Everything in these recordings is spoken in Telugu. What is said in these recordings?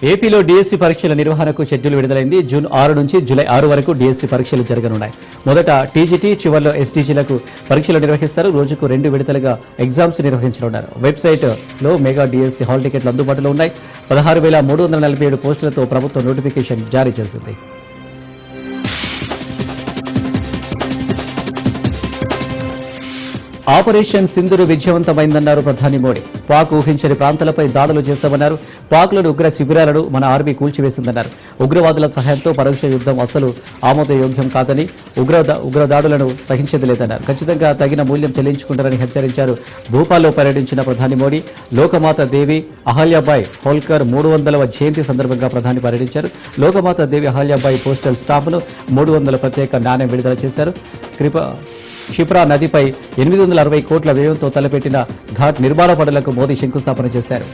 ఏపీలో డిఎస్సి పరీక్షల నిర్వహణకు షెడ్యూల్ విడుదలైంది. జూన్ 6 నుంచి జూలై 6 వరకు డిఎస్సి పరీక్షలు జరగనున్నాయి. మొదట టీజీటీ, చివర్లో ఎస్టీజీలకు పరీక్షలు నిర్వహిస్తారు. రోజుకు 2 విడతలుగా ఎగ్జామ్స్ నిర్వహించనున్నారు. వెబ్సైట్లో మెగా డిఎస్సి హాల్ టికెట్లు అందుబాటులో ఉన్నాయి. 16,347 పోస్టులతో ప్రభుత్వం నోటిఫికేషన్ జారీ చేసింది. ఆపరేషన్ సింధూర్ విజయవంతమైందన్నారు ప్రధాని మోడీ. పాక్ ఊహించని ప్రాంతాలపై దాడులు చేశామన్నారు. పాక్లోని ఉగ్ర శిబిరాలను మన ఆర్మీ కూల్చివేసిందన్నారు. ఉగ్రవాదుల సహాయంతో పరోక్ష యుద్ధం అసలు ఆమోదయోగ్యం కాదని, ఉగ్రదాడులను సహించేది లేదన్నారు. ఖచ్చితంగా తగిన మూల్యం చెల్లించుకుంటారని హెచ్చరించారు. భూపాల్లో పర్యటించిన ప్రధాని మోడీ లోకమాత దేవి అహల్యాబాయి హోల్కర్ 300వ జయంతి సందర్భంగా ప్రధాని పర్యటించారు. లోకమాత దేవి అహల్యాబాయి పోస్టల్ స్టాంపును 300 ప్రత్యేక నాణ్యం విడుదల చేశారు. క్షిప్రా నదిపై 860 కోట్ల వ్యయంతో తలపెట్టిన ఘాట్ నిర్మాణ పనులకు మోదీ శంకుస్థాపన చేశారు.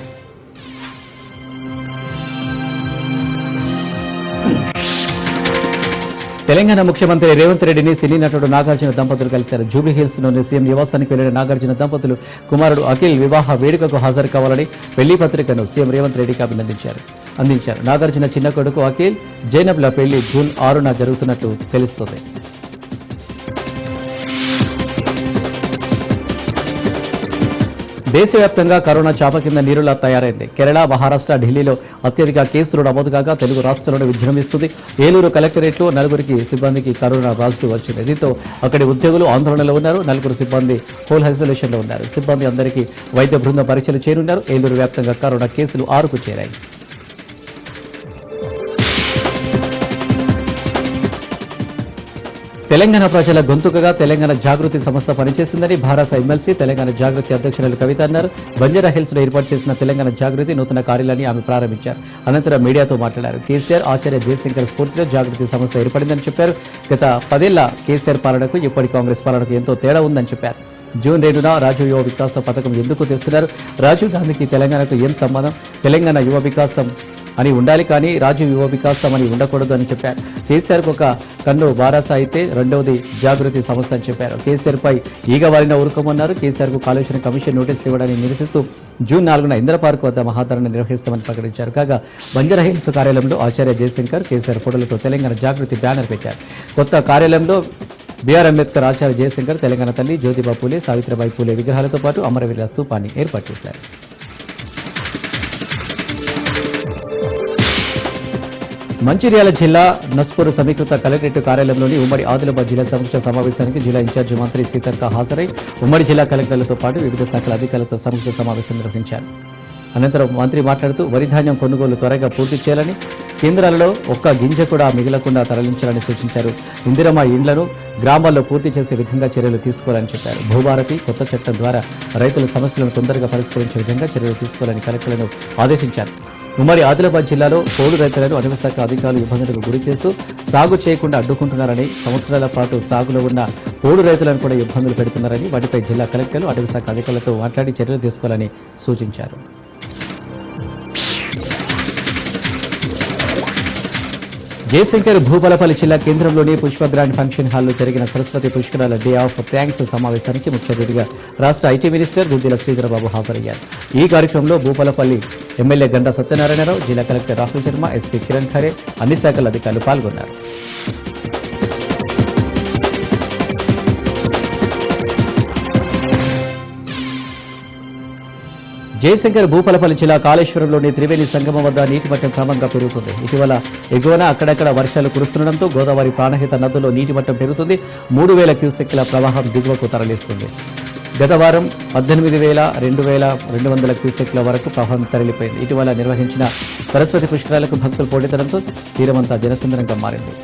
తెలంగాణ ముఖ్యమంత్రి రేవంత్ రెడ్డిని సినీ నటుడు నాగార్జున దంపతులు కలిశారు. జూబ్లీహిల్స్ లోని సీఎం నివాసానికి వెళ్లిన నాగార్జున దంపతులు కుమారుడు అఖిల్ వివాహ వేడుకకు హాజరు కావాలని పెళ్లి పత్రికను సీఎం రేవంత్ రెడ్డికి అందించారు. నాగార్జున చిన్న కొడుకు అఖిల్ జైనబ్ల పెళ్లి జూన్ 6న జరుగుతున్నట్లు తెలుస్తోంది. దేశవ్యాప్తంగా కరోనా చాప కింద నీరులా తయారైంది. కేరళ, మహారాష్ట్ర, ఢిల్లీలో అత్యధిక కేసులు నమోదు కాగా తెలుగు రాష్ట్రాలను విజృంభిస్తుంది. ఏలూరు కలెక్టరేట్లో 4 సిబ్బందికి కరోనా పాజిటివ్ వచ్చింది. దీంతో అక్కడి ఉద్యోగులు ఆందోళనలో ఉన్నారు. 4 సిబ్బంది హోల్ ఐసోలేషన్లో ఉన్నారు. సిబ్బంది అందరికీ వైద్య బృందం పరీక్షలు చేయనున్నారు. ఏలూరు వ్యాప్తంగా కరోనా కేసులు 6కు చేరాయి. తెలంగాణ ప్రజల గొంతుకగా తెలంగాణ జాగృతి సంస్థ పనిచేసిందని భారత ఎమ్మెల్సీ తెలంగాణ జాగృతి అధ్యక్షురాలు కవిత అన్నారు. బంజారాహిల్స్ లో ఏర్పాటు చేసిన తెలంగాణ జాగృతి నూతన కార్యాలయాన్ని ఆమె ప్రారంభించారు. అనంతరం మీడియాతో మాట్లాడారు. కేసీఆర్, ఆచార్య జయశంకర్ స్ఫూర్తిలో జాగృతి సంస్థ ఏర్పడిందని చెప్పారు. గత 10 ఏళ్ల కేసీఆర్ పాలనకు ఇప్పటి కాంగ్రెస్ పాలనకు ఎంతో తేడా ఉందని చెప్పారు. జూన్ 2న రాజీవ్ యువ వికాస పథకం ఎందుకు తెస్తున్నారు? రాజీవ్ గాంధీకి తెలంగాణకు ఏం సంబంధం? తెలంగాణ యువ వికాసం అని ఉండాలి, కానీ రాజీవ్ యువ వికాసం అని ఉండకూడదు అని చెప్పారు. కేసీఆర్కు ఒక కన్ను బారాస అయితే రెండవది జాగృతి సంస్థ అని చెప్పారు. కేసీఆర్పై ఈగ వారిన ఊరుకోమన్నారు. కేసీఆర్కు కాళేశ్వరం కమిషన్ నోటీసులు ఇవ్వడాన్ని నిరసిస్తూ జూన్ 4న ఇందిరా పార్క్ వద్ద మహాధరణ నిర్వహిస్తామని ప్రకటించారు. కాగా బంజారాహిల్స్ కార్యాలయంలో ఆచార్య జయశంకర్, కేసీఆర్ ఫోటోలతో తెలంగాణ జాగృతి బ్యానర్ పెట్టారు. కొత్త కార్యాలయంలో బిఆర్ అంబేద్కర్, ఆచార్య జయశంకర్, తెలంగాణ తల్లి జ్యోతిబా పూలే, సావిత్రిబాయి పూలే విగ్రహాలతో పాటు అమరవీరుల స్తూపాన్ని ఏర్పాటు చేశారు. మంచిర్యాల జిల్లా నస్పూర్ సమీకృత కలెక్టరేట్ కార్యాలయంలోని ఉమ్మడి ఆదిలాబాద్ జిల్లా సమీక్ష సమావేశానికి జిల్లా ఇన్ఛార్జి మంత్రి సీతక్క హాజరై ఉమ్మడి జిల్లా కలెక్టర్లతో పాటు వివిధ శాఖల అధికారులతో సమీక్ష సమావేశం నిర్వహించారు. అనంతరం మంత్రి మాట్లాడుతూ వరి ధాన్యం కొనుగోలు త్వరగా పూర్తి చేయాలని, కేంద్రాలలో ఒక్క గింజ కూడా మిగలకుండా తరలించాలని సూచించారు. ఇందిరమ్మ ఇండ్లను గ్రామాల్లో పూర్తి చేసే విధంగా చర్యలు తీసుకోవాలని చెప్పారు. భూభారతి కొత్త చట్టం ద్వారా రైతుల సమస్యలను తొందరగా పరిష్కరించే విధంగా చర్యలు తీసుకోవాలని కలెక్టర్లను ఆదేశించారు. ఉమ్మడి ఆదిలాబాద్ జిల్లాలో పోడు రైతులను అటవీ శాఖ అధికారులు ఇబ్బందులకు గురి చేస్తూ సాగు చేయకుండా అడ్డుకుంటున్నారని, సంవత్సరాల పాటు సాగులో ఉన్న పోడు రైతులను కూడా ఇబ్బందులు పెడుతున్నారని, వాటిపై జిల్లా కలెక్టర్లు అటవీ శాఖ అధికారులతో మాట్లాడి చర్యలు తీసుకోవాలని సూచించారు. జయశంకర్ భూపాలపల్లి జిల్లా కేంద్రంలోని పుష్ప గ్రాండ్ ఫంక్షన్ హాల్లో జరిగిన సరస్వతి పుష్కరాల డే ఆఫ్ థ్యాంక్స్ సమావేశానికి ముఖ్య అతిథిగా రాష్ట్ర ఐటీ మినిస్టర్ దుద్దిల శ్రీధరబాబు హాజరయ్యారు. ఈ కార్యక్రమంలో భూపాలపల్లి ఎమ్మెల్యే గండా సత్యనారాయణరావు, జిల్లా కలెక్టర్ రాహుల్ శర్మ, ఎస్పీ కిరణ్ ఖరే, అన్ని శాఖల అధికారులు పాల్గొన్నారు. జయశంకర్ భూపాలపల్లి జిల్లా కాళేశ్వరంలోని త్రివేణి సంగమం వద్ద నీటి మట్టం క్రమంగా పెరుగుతుంది. ఇటీవల ఎగువన అక్కడక్కడ వర్షాలు కురుస్తుండటంతో గోదావరి ప్రాణహిత నదుల్లో నీటి మట్టం పెరుగుతుంది. 3000 క్యూసెక్ల ప్రవాహం దిగువకు తరలిస్తుంది. గత వారం 18,200 క్యూసెక్ల వరకు ప్రవాహం తరలిపోయింది. ఇటీవల నిర్వహించిన సరస్వతి పుష్కరాలకు భక్తులు పోటెత్తడంతో తీరమంతా జనసంద్రంగా మారింది.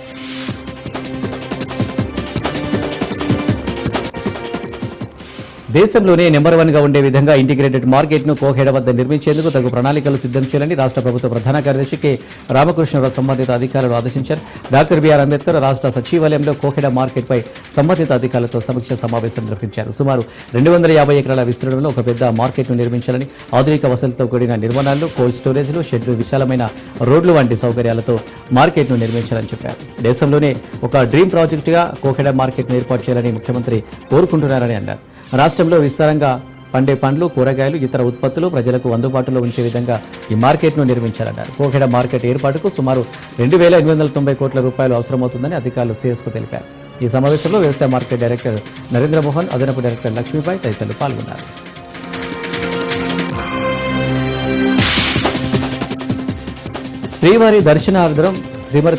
దేశంలోనే నెంబర్ 1గా ఉండే విధంగా ఇంటిగ్రేటెడ్ మార్కెట్ను కోహెడ వద్ద నిర్మించేందుకు తగు ప్రణాళికలు సిద్ధం చేయాలని రాష్ట్ర ప్రభుత్వ ప్రధాన కార్యదర్శి కె రామకృష్ణరావు సంబంధిత అధికారులు ఆదేశించారు. డాక్టర్ బిఆర్ అంబేద్కర్ రాష్ట్ర సచివాలయంలో కోహెడ మార్కెట్పై సంబంధిత అధికారులతో సమీక్ష సమావేశం నిర్వహించారు. సుమారు 250 ఎకరాల విస్తీర్ణంలో ఒక పెద్ద మార్కెట్ను నిర్మించాలని, ఆధునిక వసతులతో కూడిన నిర్మాణాలు, కోల్డ్ స్టోరేజ్లు, షెడ్లు, విశాలమైన రోడ్లు వంటి సౌకర్యాలతో మార్కెట్ను నిర్మించాలని చెప్పారు. దేశంలోనే ఒక డ్రీమ్ ప్రాజెక్టుగా కోహెడ మార్కెట్ను ఏర్పాటు చేయాలని ముఖ్యమంత్రి కోరుకుంటున్నారని అన్నారు. రాష్ట్రంలో విస్తారంగా పండే పండ్లు, కూరగాయలు, ఇతర ఉత్పత్తులు ప్రజలకు అందుబాటులో ఉంచే విధంగా ఈ మార్కెట్ను నిర్మించారన్నారు. కోహెడ మార్కెట్ ఏర్పాటుకు సుమారు 2,890 కోట్ల రూపాయలు అవసరమవుతుందని అధికారులు సిఎస్కు తెలిపారు. ఈ సమావేశంలో వ్యవసాయ మార్కెట్ డైరెక్టర్ నరేంద్రమోహన్, అదనపు డైరెక్టర్ లక్ష్మీబాయి తదితరులు పాల్గొన్నారు. శ్రీవారి దర్శనార్థం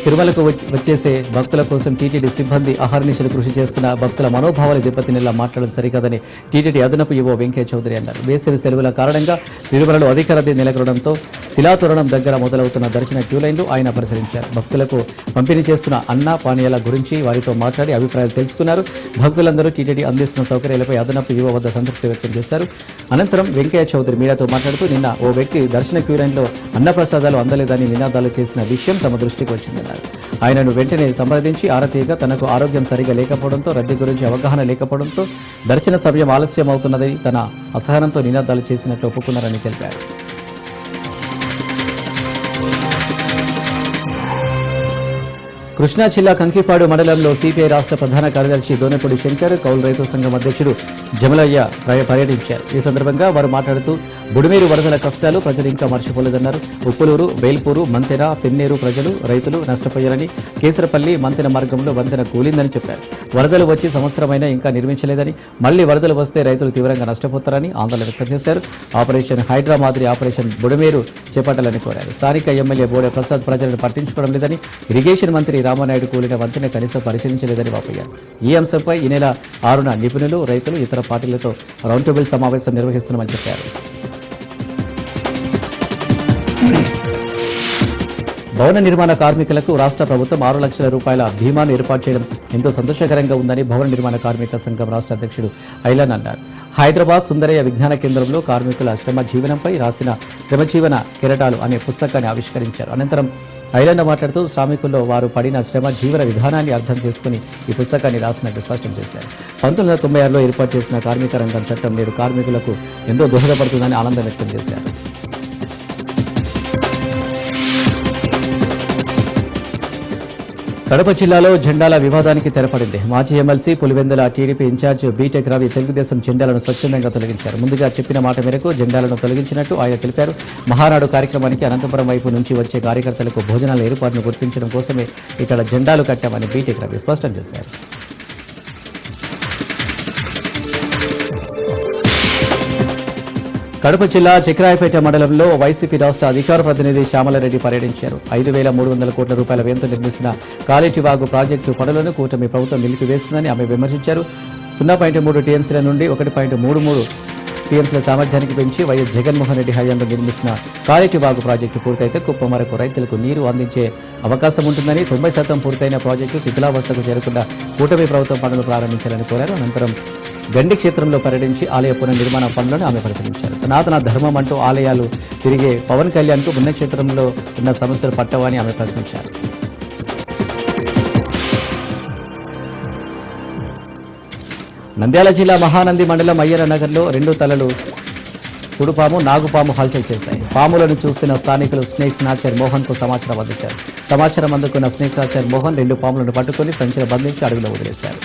తిరుమలకు వచ్చేసే భక్తుల కోసం టీటీడీ సిబ్బంది అహర్నిశలు కృషి చేస్తున్న భక్తుల మనోభావాలు దెబ్బతినేలా మాట్లాడడం సరికాదని టీటీడీ అదనపు ఈవో వెంకయ్య చౌదరి అన్నారు. వేసవి సెలవుల కారణంగా తిరుమలలో అధిక రద్దీ నెలకొనడంతో శిలాతోరణం దగ్గర మొదలవుతున్న దర్శన క్యూలైన్లు ఆయన పరిశీలించారు. భక్తులకు పంపిణీ చేస్తున్న అన్న పానీయాల గురించి వారితో మాట్లాడి అభిప్రాయాలు తెలుసుకున్నారు. భక్తులందరూ టీటీడీ అందిస్తున్న సౌకర్యాలపై అదనపు ఈవో వద్ద సంతృప్తి వ్యక్తం చేశారు. అనంతరం వెంకయ్య చౌదరి మీడియాతో మాట్లాడుతూ నిన్న ఓ వ్యక్తి దర్శన క్యూలైన్లో అన్నప్రసాదాలు అందలేదని నినాదాలు చేసిన విషయం తమ దృష్టికి వచ్చిందన్నారు. ఆయనను వెంటనే సంప్రదించి ఆరతీయగా తనకు ఆరోగ్యం సరిగా లేకపోవడంతో, రద్దీ గురించి అవగాహన లేకపోవడంతో దర్శన సమయం ఆలస్యం అవుతున్నదని తన అసహనంతో నినాదాలు చేసినట్లు ఒప్పుకున్నారని తెలిపారు. కృష్ణా జిల్లా కంకిపాడు మండలంలో సిపిఐ రాష్ట్ర ప్రధాన కార్యదర్శి దోనెపూడి శంకర్, కౌలు రైతు సంఘం అధ్యక్షుడు జమలయ్య పర్యటించారు. ఈ సందర్భంగా వారు మాట్లాడుతూ బుడిమేరు వరదల కష్టాలు ప్రజలు ఇంకా మర్చిపోలేదన్నారు. ఉప్పులూరు, వేల్పూరు, మంతెన, పెన్నేరు ప్రజలు, రైతులు నష్టపోయారని, కేసరపల్లి మంతెన మార్గంలో వంతెన కూలిందని చెప్పారు. వరదలు వచ్చి సంవత్సరమైనా ఇంకా నిర్మించలేదని, మళ్లీ వరదలు వస్తే రైతులు తీవ్రంగా నష్టపోతారని ఆందోళన వ్యక్తం చేశారు. ఆపరేషన్ హైడ్రా మాదిరి ఆపరేషన్ బుడిమేరు చేపట్టాలని కోరారు. స్థానిక ఎమ్మెల్యే బోడే ప్రసాద్ ప్రజలను పట్టించుకోవడం లేదని, ఇరిగేషన్ మంత్రి రామానాయుడు కూలిన వంతెన కనీసం పరిశీలించలేదని వాపోయారు. ఈ అంశంపై ఈ నెల 6న నిపుణులు, రైతులు, ఇతర పార్టీలతో రౌండ్ టేబుల్ సమావేశం నిర్వహిస్తున్నామని చెప్పారు. భవన నిర్మాణ కార్మికులకు రాష్ట్ర ప్రభుత్వం 6 లక్షల రూపాయల బీమాను ఏర్పాటు చేయడం ఎంతో సంతోషకరంగా ఉందని భవన నిర్మాణ కార్మిక సంఘం రాష్ట్ర అధ్యక్షుడు ఐలన్ అన్నారు. హైదరాబాద్ సుందరయ్య విజ్ఞాన కేంద్రంలో కార్మికుల శ్రమ జీవనంపై రాసిన శ్రమజీవన కెరటాలు అనే పుస్తకాన్ని ఆవిష్కరించారు. అనంతరం ఐలన్న మాట్లాడుతూ శ్రామికుల్లో వారు పడిన శ్రమ జీవన విధానాన్ని అర్థం చేసుకుని ఈ పుస్తకాన్ని రాసినట్టు స్పష్టం చేశారు. 1996లో ఏర్పాటు చేసిన కార్మిక రంగం చట్టం నేడు కార్మికులకు ఎంతో దోహదపడుతుందని ఆనందం వ్యక్తం చేశారు. కడప జిల్లాలో జెండాల వివాదానికి తెరపడింది. మాజీ MLC Pulivendula TDP incharge BTech Ravi Telugu Desam జెండాలను స్వచ్ఛందంగా తొలగించారు. ముందుగా చెప్పిన మాట మేరకు జెండాలను తొలగించినట్టు ఆయన తెలిపారు. మహానాడు కార్యక్రమానికి అనంతపురం వైపు నుంచి వచ్చే కార్యకర్తలకు భోజనాల ఏర్పాటును గుర్తించడం కోసమే ఇక్కడ జెండాలు కట్టామని బీటెక్ రవి స్పష్టం చేశారు. కడప జిల్లా చక్రాయపేట మండలంలో వైసీపీ రాష్ట్ర అధికార ప్రతినిధి శ్యామలారెడ్డి పర్యటించారు. 5,300 కోట్ల రూపాయల వ్యయంతో నిర్మిస్తున్న కాళేటివాగు ప్రాజెక్టు పనులను కూటమి ప్రభుత్వం నిలిపివేస్తుందని ఆమె విమర్శించారు. 0.3 టీఎంసీల నుండి 1.33 టీఎంసీల సామర్థ్యానికి పెంచి వైఎస్ జగన్మోహన్ రెడ్డి హయాంలో నిర్మిస్తున్న కాళేటివాగు ప్రాజెక్టు పూర్తయితే కుప్పం వరకు రైతులకు నీరు అందించే అవకాశం ఉంటుందని, 90% పూర్తయిన ప్రాజెక్టు శిథిలావస్థకు చేరకుండా కూటమి ప్రభుత్వం పనులు ప్రారంభించాలని కోరారు. అనంతరం గండి క్షేత్రంలో పర్యటించి ఆలయ పునర్నిర్మాణ పనులను ఆమె పరిశీలించారు. సనాతన ధర్మం అంటూ ఆలయాలు తిరిగే పవన్ కళ్యాణ్కు పుణ్యక్షేత్రంలో ఉన్న సమస్యలు పట్టవా అని ఆమె ప్రశ్నించారు. నంద్యాల జిల్లా మహానంది మండలం అయ్యర నగర్లో 2 తలలు తుడుపాము, నాగుపాము హల్చల్ చేశాయి. పాములను చూసిన స్థానికులు స్నేక్ స్నాచర్ మోహన్ కు సమాచారం అందించారు. సమాచారం అందుకున్న స్నేక్ స్నాచర్ మోహన్ 2 పాములను పట్టుకుని సంచిలో బంధించి అడవిలో వదిలేశారు.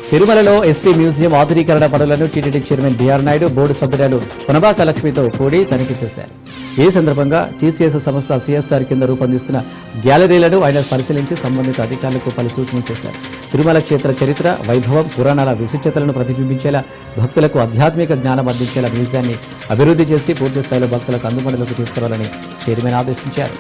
తిరుమలలో ఎస్వీ మ్యూజియం ఆధునీకరణ పనులను TTD chairman BR Naidu, board సభ్యురాలు పునబాక లక్ష్మితో కూడి తనిఖీ చేశారు. ఈ సందర్భంగా టీసీఎస్ సంస్థ సిఎస్ఆర్ కింద రూపొందిస్తున్న గ్యాలరీలను ఆయన పరిశీలించి సంబంధిత అధికారులకు పలు సూచనలు చేశారు. తిరుమల క్షేత్ర చరిత్ర, వైభవం, పురాణాల విశిష్టతలను ప్రతిబింబించేలా, భక్తులకు ఆధ్యాత్మిక జ్ఞానం అందించేలా మ్యూజియాన్ని అభివృద్ధి చేసి పూర్తి స్థాయిలో భక్తులకు అందుబాటులోకి తీసుకురావాలని చైర్మన్ ఆదేశించారు.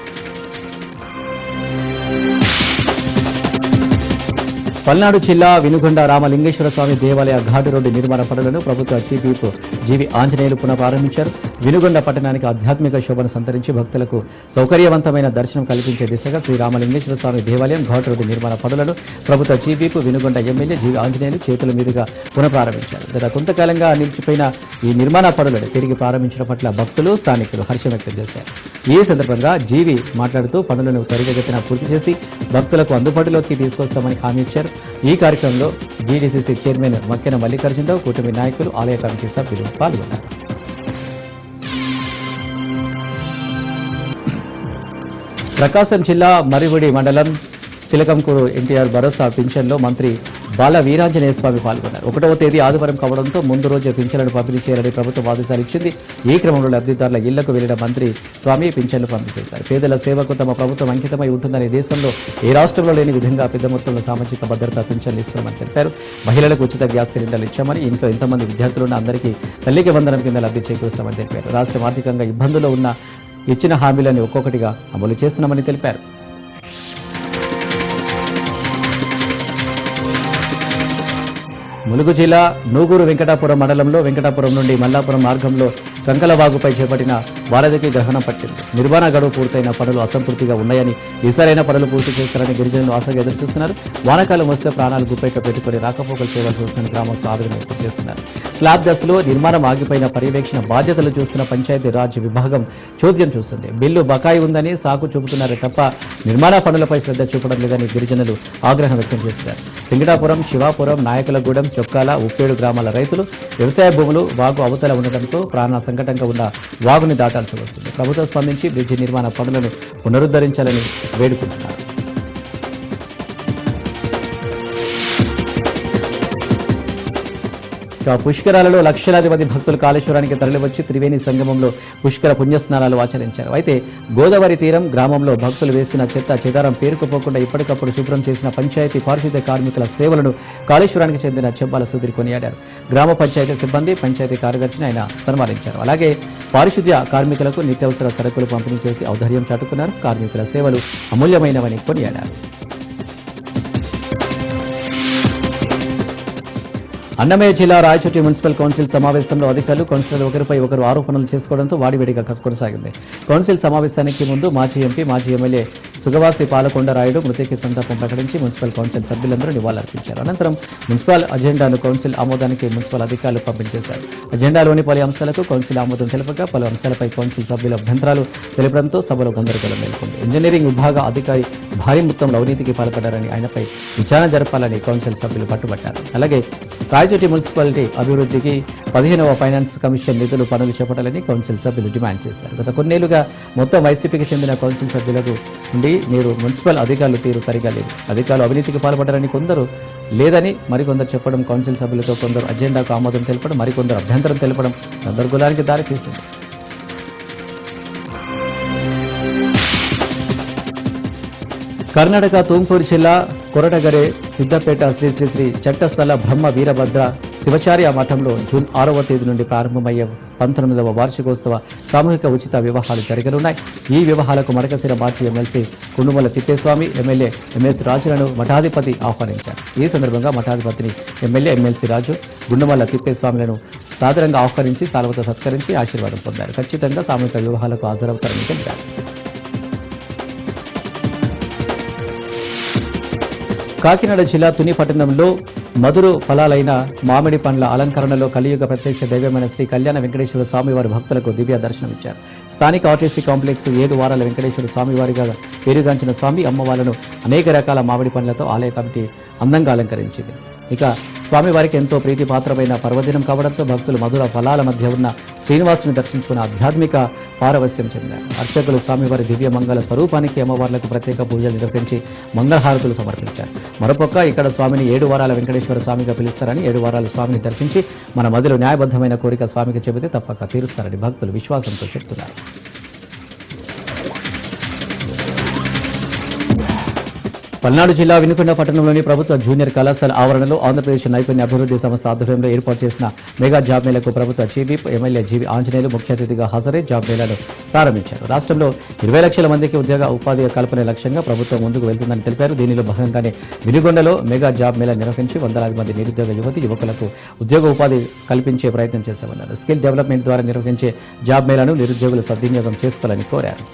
పల్నాడు జిల్లా వినుగొండ రామలింగేశ్వర స్వామి దేవాలయ ఘాటు రోడ్డు నిర్మాణ పనులను ప్రభుత్వ చీఫ్ విప్ జీవి ఆంజనేయులు పునఃప్రారంభించారు. వినుగొండ పట్టణానికి ఆధ్యాత్మిక శోభను సంతరించి భక్తులకు సౌకర్యవంతమైన దర్శనం కల్పించే దిశగా శ్రీ రామలింగేశ్వర స్వామి దేవాలయం ఘాటు రోడ్డు నిర్మాణ పనులను ప్రభుత్వ చీఫ్ విప్ వినుగొండ ఎమ్మెల్యే జీవి ఆంజనేయులు చేతుల మీదుగా పునఃప్రారంభించారు. గత కొంతకాలంగా నిలిచిపోయిన ఈ నిర్మాణ పనులను తిరిగి ప్రారంభించడం పట్ల భక్తులు, స్థానికులు హర్షం వ్యక్తం చేశారు. ఈ సందర్భంగా జీవి మాట్లాడుతూ పనులను త్వరితగతిన పూర్తి చేసి భక్తులకు అందుబాటులోకి తీసుకొస్తామని హామీ ఇచ్చారు. ఈ కార్యక్రమంలో జీడీసీసీ చైర్మన్ మక్కెన మల్లికార్జునరావు, కూటమి నాయకులు, ఆలయ కమిటీ సభ్యులు పాల్గొన్నారు. ప్రకాశం జిల్లా మరివుడి మండలం చిలకంకూరు ఎన్టీఆర్ భరోసా పింఛన్లో మంత్రి బాల వీరాంజనేయ స్వామి పాల్గొన్నారు. 1వ తేదీ ఆదివారం కావడంతో ముందు రోజు పింఛన్లను పంపిణీ చేయాలని ప్రభుత్వం ఆదేశాలు ఇచ్చింది. ఈ క్రమంలో లబ్ధిదారుల ఇళ్లకు వెళ్లిన మంత్రి స్వామి పింఛన్లు పంపిణీ చేశారు. పేదల సేవకు తమ ప్రభుత్వం అంకితమై ఉంటుందని దేశంలో ఏ రాష్ట్రంలో లేని విధంగా పెద్ద మొత్తంలో సామాజిక భద్రతా పింఛన్లు ఇస్తామని తెలిపారు. మహిళలకు ఉచిత గ్యాస్ సిలిండర్లు ఇచ్చామని, ఇంట్లో ఎంతమంది విద్యార్థులున్న అందరికీ తల్లికి వందనం కింద లబ్ధి చేకూరుస్తామని తెలిపారు. రాష్ట్రం ఆర్థికంగా ఇబ్బందుల్లో ఉన్న ఇచ్చిన హామీలను ఒక్కొక్కటిగా అమలు చేస్తున్నామని తెలిపారు. ములుగు జిల్లా నూగూరు వెంకటాపురం మండలంలో వెంకటాపురం నుండి మల్లాపురం మార్గంలో కంకలవాగుపై చేపట్టిన వారధికి గ్రహణం పట్టింది. నిర్మాణ గడువు పూర్తయిన పనులు అసంపూర్తిగా ఉన్నాయని, ఈసారైన పనులు పూర్తి చేస్తారని గిరిజనులు ఆశగా ఎదురుచూస్తున్నారు. వానాకాలం వస్తే ప్రాణాలు గుప్పైక పెట్టుకుని రాకపోకలు చేయవలసి వస్తుందని గ్రామస్తులు ఆవేదన వ్యక్తం చేస్తున్నారు. స్లాబ్ దశలో నిర్మాణం ఆగిపోయిన పర్యవేక్షణ బాధ్యతలు చూస్తున్న పంచాయతీ రాజ్ విభాగం చోద్యం చూస్తుంది. బిల్లు బకాయి ఉందని సాకు చూపుతున్నారే తప్ప నిర్మాణ పనులపై శ్రద్ధ చూపడం లేదని గిరిజనులు ఆగ్రహం వ్యక్తం చేస్తున్నారు. వెంకటాపురం, శివాపురం, నాయకులగూడెం, చొక్కాల, ఉప్పేడు గ్రామాల రైతులు వ్యవసాయ భూములు వాగు అవతల ఉండడంతో ప్రాణ సంకటంగా ఉన్న వాగుని దాటాల్సి వస్తుంది. ప్రభుత్వం స్పందించి బ్రిడ్జి నిర్మాణ పనులను పునరుద్ధరించాలని వేడుకుంటున్నారు. పుష్కరాలలో లక్షలాది మంది భక్తులు కాళేశ్వరానికి తరలివచ్చి త్రివేణి సంగమంలో పుష్కర పుణ్యస్నానాలు ఆచరించారు. అయితే గోదావరి తీరం గ్రామంలో భక్తులు వేసిన చెత్త చెదారం పేరుకుపోకుండా ఇప్పటికప్పుడు శుభ్రం చేసిన పంచాయతీ పారిశుద్ధ్య కార్మికుల సేవలను కాళేశ్వరానికి చెందిన చెంబాల సుధీర్ కొనియాడారు. గ్రామ పంచాయతీ సిబ్బంది, పంచాయతీ కార్యదర్శిని ఆయన సన్మానించారు. అలాగే పారిశుద్ధ్య కార్మికులకు నిత్యావసర సరుకులు పంపిణీ చేసి ఔదార్యం చాటుకున్నారు. కార్మికుల సేవలు అమూల్యమైనవని కొనియాడారు. అన్నమయ్య జిల్లా రాయచోటి మున్సిపల్ కౌన్సిల్ సమావేశంలో అధికారులు, కౌన్సిలర్లు ఒకరిపై ఒకరు ఆరోపణలు చేసుకోవడంతో వాడివేడిగా కొనసాగింది. కౌన్సిల్ సమావేశానికి ముందు మాజీ ఎంపీ, మాజీ ఎమ్మెల్యే సుగవాసి పాలకొండ రాయుడు మృతికి సంతాపం ప్రకటించి మున్సిపల్ కౌన్సిల్ సభ్యులందరూ నివాళులర్పించారు. అనంతరం మున్సిపల్ అజెండాను కౌన్సిల్ ఆమోదానికి మున్సిపల్ అధికారులు పంపించేశారు. అజెండాలోని పలు అంశాలకు కౌన్సిల్ ఆమోదం తెలపగా పలు అంశాలపై కౌన్సిల్ సభ్యుల అభ్యంతరాలు తెలపడంతో సభలో గందరగోళం నెలకొంది. ఇంజనీరింగ్ విభాగ అధికారి భారీ మొత్తంలో అవినీతికి పాల్పడ్డారని, ఆయనపై విచారణ జరపాలని కౌన్సిల్ సభ్యులు పట్టుబట్టారు. అలాగే రాయచోటి మున్సిపాలిటీ అభివృద్ధికి 15వ ఫైనాన్స్ కమిషన్ నిధులు పనులు చేపట్టాలని కౌన్సిల్ సభ్యులు డిమాండ్ చేశారు. గత కొన్నేళ్లుగా మొత్తం వైసీపీకి చెందిన కౌన్సిల్ సభ్యులకు ఉండి నేడు మున్సిపల్ అధికారులు తీరు సరిగా లేదు. అధికారులు అవినీతికి పాల్పడ్డారని కొందరు లేదని మరికొందరు చెప్పడం, కౌన్సిల్ సభ్యులతో కొందరు అజెండాకు ఆమోదం తెలపడం, మరికొందరు అభ్యంతరం తెలపడం గందరగోళానికి దారితీసింది. కర్ణాటక తుంగూరు జిల్లా కొరటగరే సిద్ధపేట శ్రీ శ్రీ శ్రీ చట్టస్థల బ్రహ్మ వీరభద్ర శివచార్య మఠంలో జూన్ 6వ తేదీ నుండి ప్రారంభమయ్యే 19వ వార్షికోత్సవ సామూహిక ఉచిత వివాహాలు జరగనున్నాయి. ఈ వివాహాలకు మడకశిర మాజీ ఎమ్మెల్సీ కుండుమల తిప్పేస్వామి, ఎమ్మెల్యే ఎంఎస్ రాజులను మఠాధిపతి ఆహ్వానించారు. ఈ సందర్భంగా మఠాధిపతిని ఎమ్మెల్యే ఎమ్మెల్సీ రాజు, గుండుమల తిప్పేస్వామిలను సాదరంగా ఆహ్వానించి సాల్వతో సత్కరించి ఆశీర్వాదం పొందారు. ఖచ్చితంగా సామూహిక వివాహాలకు హాజరవుతారని తెలిపారు. కాకినాడ జిల్లా తుని పట్టణంలో మధుర ఫలాలైన మామిడి పండ్ల అలంకరణలో కలియుగ ప్రత్యక్ష దైవమైన శ్రీ కళ్యాణ వెంకటేశ్వర స్వామివారి భక్తులకు దివ్య దర్శనమిచ్చారు. స్థానిక ఆర్టీసీ కాంప్లెక్స్ 7 వారాల వెంకటేశ్వర స్వామివారిగా పేరుగాంచిన స్వామి అమ్మవార్లను అనేక రకాల మామిడి పండ్లతో ఆలయ కమిటీ అందంగా అలంకరించింది. ఇక స్వామివారికి ఎంతో ప్రీతిపాత్రమైన పర్వదినం కావడంతో భక్తులు మధుర ఫలాల మధ్య ఉన్న శ్రీనివాసుని దర్శించుకుని ఆధ్యాత్మిక పారవస్యం చెందారు. అర్చకులు స్వామివారి దివ్య మంగళ స్వరూపానికి అమ్మవార్లకు ప్రత్యేక పూజలు నిర్వహించి మంగళహారతులు సమర్పించారు. మరోపక్క ఇక్కడ స్వామిని 7 వారాల వెంకటేశ్వర స్వామిగా పిలుస్తారని, 7 వారాల స్వామిని దర్శించి మన మదిలో న్యాయబద్ధమైన కోరిక స్వామికి చెబితే తప్పక తీరుస్తారని భక్తులు విశ్వాసంతో చెప్తున్నారు. పల్నాడు జిల్లా వినుకొండ పట్టణంలోని ప్రభుత్వ జూనియర్ కళాశాల ఆవరణలో ఆంధ్రప్రదేశ్ నైపుణ్య అభివృద్ధి సంస్థ ఆధ్వర్యంలో ఏర్పాటు చేసిన మెగా జాబ్ మేళకు ప్రభుత్వ చీఫ్ ఎమ్మెల్యే జీవి ఆంజనేయులు ముఖ్య అతిథిగా హాజరై జాబ్ మేళను ప్రారంభించారు. రాష్ట్రంలో 20 లక్షల మందికి ఉద్యోగ ఉపాధి కల్పనే లక్ష్యంగా ప్రభుత్వం ముందుకు వెళ్తుందని తెలిపారు. దీనిలో భాగంగానే వినుకొండలో మెగా జాబ్ మేళ నిర్వహించి వందలాది మంది నిరుద్యోగ యువకులకు ఉద్యోగ ఉపాధి కల్పించే ప్రయత్నం చేశామన్నారు. స్కిల్ డెవలప్మెంట్ ద్వారా నిర్వహించే జాబ్ మేళను నిరుద్యోగులు సద్వినియోగం చేసుకోవాలని కోరారు.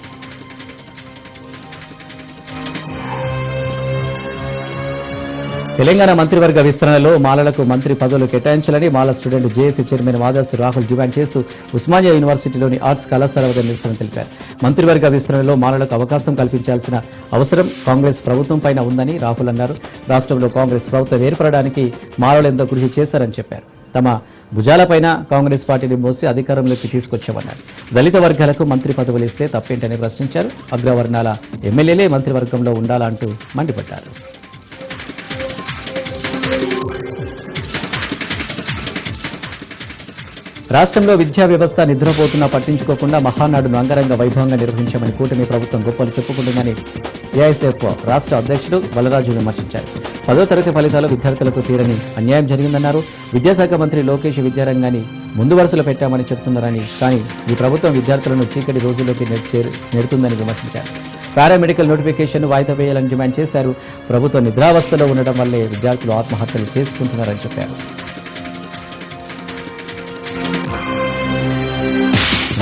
తెలంగాణ మంత్రివర్గ విస్తరణలో మాలలకు మంత్రి పదవులు కేటాయించాలని Mala student JAC chairman Madasi Rahul demand చేస్తూ ఉస్మానియా యూనివర్సిటీలోని ఆర్ట్స్ కళాశాల వద్ద నిరసన తెలిపారు. మంత్రివర్గ విస్తరణలో మాలలకు అవకాశం కల్పించాల్సిన అవసరం కాంగ్రెస్ ప్రభుత్వం పైన ఉందని రాహుల్ అన్నారు. రాష్ట్రంలో కాంగ్రెస్ ప్రభుత్వం ఏర్పడడానికి మాలలు ఎంతో కృషి చేశారని చెప్పారు. తమ భుజాలపైన కాంగ్రెస్ పార్టీని మోసి అధికారంలోకి తీసుకొచ్చామన్నారు. దళిత వర్గాలకు మంత్రి పదవులు ఇస్తే తప్పేంటని ప్రశ్నించారు. అగ్రవర్ణాల ఎమ్మెల్యేలే మంత్రివర్గంలో ఉండాలంటూ మండిపడ్డారు. రాష్ట్రంలో విద్యా వ్యవస్థ నిద్రపోతున్నా పట్టించుకోకుండా మహానాడును అంగరంగ వైభవంగా నిర్వహించామని కూటమి ప్రభుత్వం గొప్పలు చెప్పుకుంటుందని ఏఐఎస్ఎఫ్ రాష్ట్ర అధ్యక్షుడు బలరాజు విమర్శించారు. 10వ తరగతి ఫలితాలు విద్యార్థులకు తీరని అన్యాయం జరిగిందన్నారు. విద్యాశాఖ మంత్రి లోకేష్ విద్యారంగాన్ని ముందు వరుసలో పెట్టామని చెబుతున్నారని, కానీ ఈ ప్రభుత్వం విద్యార్థులను చీకటి రోజుల్లోకి నెడుతుందని విమర్శించారు. పారామెడికల్ నోటిఫికేషన్ వాయిదా వేయాలని డిమాండ్ చేశారు. ప్రభుత్వం నిద్రావస్థలో ఉండటం వల్లే విద్యార్థులు ఆత్మహత్యలు చేసుకుంటున్నారని చెప్పారు.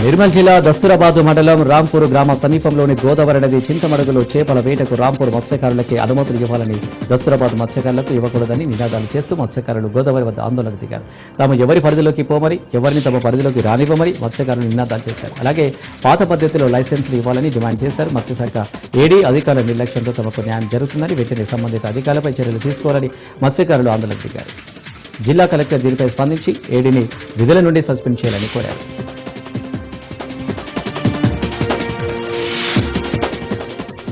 నిర్మల్ జిల్లా దస్తూరాబాద్ మండలం రాంపూర్ గ్రామ సమీపంలోని గోదావరి నది చింతమడుగులో చేపల వేటకు రాంపూర్ మత్స్యకారులకి అనుమతులు ఇవ్వాలని దస్తూరాబాద్ మత్స్యకారులకు ఇవ్వకూడదని నినాదాలు చేస్తూ మత్స్యకారులు గోదావరి వద్ద ఆందోళనకు దిగారు. తాము ఎవరి పరిధిలోకి పోమని, ఎవరిని తమ పరిధిలోకి రానివ్వమని మత్స్యకారులు నినాదాలు చేశారు. అలాగే పాత పద్ధతిలో లైసెన్సులు ఇవ్వాలని డిమాండ్ చేశారు. మత్స్యశాఖ ఏడీ అధికారుల నిర్లక్ష్యంతో తమకు న్యాయం జరుగుతుందని, వెంటనే సంబంధిత అధికారులపై చర్యలు తీసుకోవాలని మత్స్యకారులు ఆందోళనకు దిగారు. జిల్లా కలెక్టర్ దీనిపై స్పందించి ఏడీని విధుల నుండి సస్పెండ్ చేయాలని కోరారు.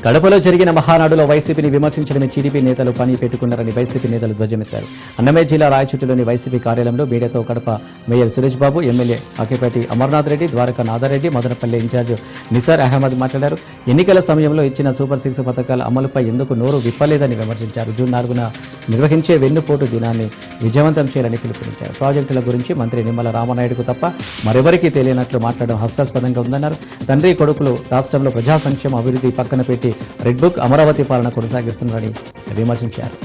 కడపలో జరిగిన మహానాడులో వైసీపీని విమర్శించడమే టీడీపీ నేతలు పని పెట్టుకున్నారని వైసీపీ నేతలు ధ్వజమెత్తారు. అన్నమయ్య జిల్లా రాయచోటిలోని వైసీపీ కార్యాలయంలో మీడియాతో Kadapa mayor Suresh Babu, MLA అక్కిపేటి Amarnath Reddy, Dwaraka నాథారెడ్డి, Madanapalle incharge Nisar Ahmed మాట్లాడారు. ఎన్నికల సమయంలో ఇచ్చిన సూపర్ 6 పథకాల అమలుపై ఎందుకు నోరు విప్పలేదని విమర్శించారు. జూన్ 4న నిర్వహించే వెన్నుపోటు దినాన్ని విజయవంతం చేయాలని పిలుపునిచ్చారు. ప్రాజెక్టుల గురించి మంత్రి నిమ్మల రామనాయుడుకు తప్ప మరెవరికీ తెలియనట్లు మాట్లాడడం హాస్యాస్పదంగా ఉందన్నారు. తండ్రి కొడుకులు రాష్ట్రంలో ప్రజా సంక్షేమ అభివృద్ధి పక్కన పెట్టి రెడ్ బుక్ అమరావతి పాలన కొనసాగిస్తున్నారని విమర్శించారు.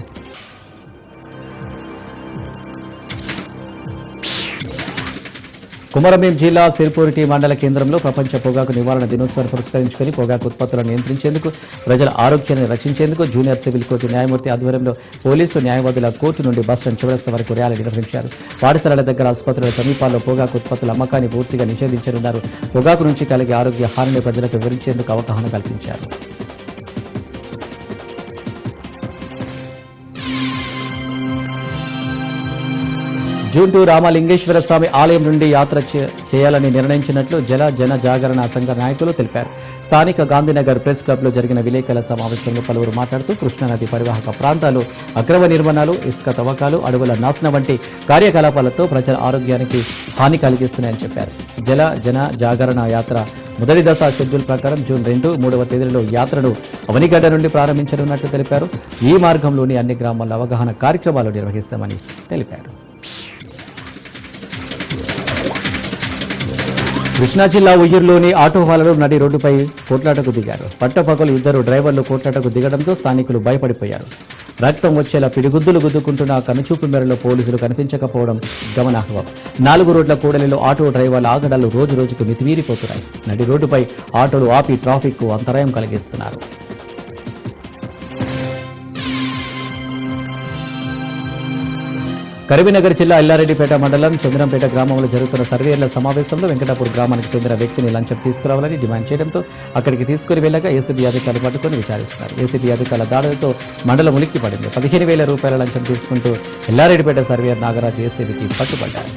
కుమరంభీం జిల్లా సిర్పూరిటి మండల కేంద్రంలో ప్రపంచ పొగాకు నివారణ దినోత్సవాన్ని పురస్కరించుకుని పొగాకు ఉత్పత్తులను నియంత్రించేందుకు, ప్రజల ఆరోగ్యాన్ని రక్షించేందుకు జూనియర్ సివిల్ కోర్టు న్యాయమూర్తి ఆధ్వర్యంలో పోలీసు న్యాయవాదుల కోర్టు నుండి బస్టాండ్ చివరస్త వరకు ర్యాలీ నిర్వహించారు. పాఠశాలల దగ్గర, ఆసుపత్రుల సమీపాల్లో పొగాకు ఉత్పత్తుల అమ్మకాన్ని పూర్తిగా నిషేధించనున్నారు. పొగాకు నుంచి కలిగే ఆరోగ్య హానిని ప్రజలకు వివరించేందుకు అవగాహన కల్పించారు. జూన్ 2 రామలింగేశ్వర స్వామి ఆలయం నుండి యాత్ర చేయాలని నిర్ణయించినట్లు జన జాగరణ సంఘ నాయకులు తెలిపారు. స్థానిక గాంధీనగర్ ప్రెస్ క్లబ్లో జరిగిన విలేకరుల సమావేశంలో పలువురు మాట్లాడుతూ కృష్ణానది పరివాహక ప్రాంతాలు అక్రమ నిర్మాణాలు, ఇసుక తవ్వకాలు, అడవుల నాశనం వంటి కార్యకలాపాలతో ప్రజల ఆరోగ్యానికి హాని కలిగిస్తున్నాయని చెప్పారు. జన జాగరణ యాత్ర మొదటి దశ షెడ్యూల్ ప్రకారం జూన్ 2, 3వ తేదీలలో యాత్రను అవనిగడ్డ నుండి ప్రారంభించనున్నట్లు తెలిపారు. ఈ మార్గంలోని అన్ని గ్రామాల్లో అవగాహన కార్యక్రమాలు నిర్వహిస్తామని తెలిపారు. కృష్ణా జిల్లా ఉయ్యూరులోని ఆటో వాలాలు నడి రోడ్డుపై కోట్లాటకు దిగారు. పట్టపగలు 2 డ్రైవర్లు కోట్లాటకు దిగడంతో స్థానికులు భయపడిపోయారు. రక్తం వచ్చేలా పిడిగుద్దులు గుద్దుకుంటున్న కనుచూపు మేరలో పోలీసులు కనిపించకపోవడం గమనార్హం. 4 రోడ్ల కూడలిలో ఆటో డ్రైవర్ల ఆగడాలు రోజు రోజుకు మితిమీరిపోతున్నాయి. నడి రోడ్డుపై ఆటోలు ఆపి ట్రాఫిక్కు అంతరాయం కలిగిస్తున్నారు. కరీంనగర్ జిల్లా ఎల్లారెడ్డిపేట మండలం చంద్రంపేట గ్రామంలో జరుగుతున్న సర్వేయర్ల సమావేశంలో వెంకటాపూర్ గ్రామానికి చెందిన వ్యక్తిని లంచం తీసుకురావాలని డిమాండ్ చేయడంతో అక్కడికి తీసుకుని వెళ్ళగా ఏసీబీ అధికారులు పట్టుకుని విచారిస్తున్నారు. ఏసీబీ అధికారుల దాడులతో మండలం ఉలిక్కిపడింది. 15,000 రూపాయల లంచం తీసుకుంటూ ఎల్లారెడ్డిపేట సర్వేయర్ నాగరాజు ఏసీబీకి పట్టుబడ్డారు.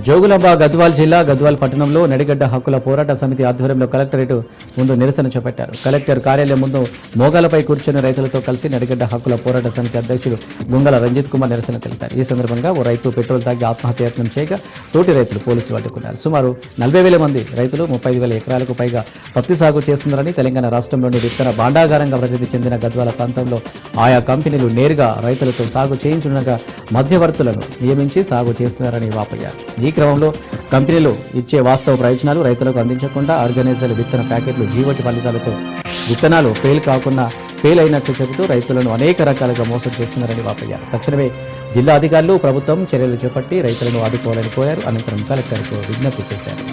జోగులాంబ గద్వాల్ జిల్లా గద్వాల్ పట్టణంలో నడిగడ్డ హక్కుల పోరాట సమితి ఆధ్వర్యంలో కలెక్టరేట్ ముందు నిరసన చేపట్టారు. కలెక్టర్ కార్యాలయం ముందు మోగాలపై కూర్చొని రైతులతో కలిసి నడిగడ్డ హక్కుల పోరాట సమితి అధ్యక్షుడు గుంగల రంజిత్ కుమార్ నిరసన తెలిపారు. ఈ సందర్భంగా ఓ రైతు పెట్రోల్ తాగి ఆత్మహత్యాయత్నం చేయగా తోటి రైతులు పోలీసులు అడ్డుకున్నారు. సుమారు 40,000 మంది రైతులు 35,000 ఎకరాలకు పైగా పత్తి సాగు చేస్తున్నారని, తెలంగాణ రాష్ట్రంలోని విత్తన భాండాగారంగా ప్రసిద్ధి చెందిన గద్వాల ప్రాంతంలో ఆయా కంపెనీలు నేరుగా రైతులతో సాగు చేయించుండగా మధ్యవర్తులను నియమించి సాగు చేస్తున్నారని వాపోయారు. ఈ క్రమంలో కంపెనీలు ఇచ్చే వాస్తవ ప్రయోజనాలు రైతులకు అందించకుండా ఆర్గనైజర్లు విత్తన ప్యాకెట్లు జీవటి ఫలితాలతో విత్తనాలు ఫెయిల్ అయినట్లు చెబుతూ రైతులను అనేక రకాలుగా మోసం చేస్తున్నారని వాపోయారు. తక్షణమే జిల్లా అధికారులు ప్రభుత్వం చర్యలు చేపట్టి రైతులను ఆదుకోవాలని కోరారు. అనంతరం కలెక్టర్కు విజ్ఞప్తి చేశారు.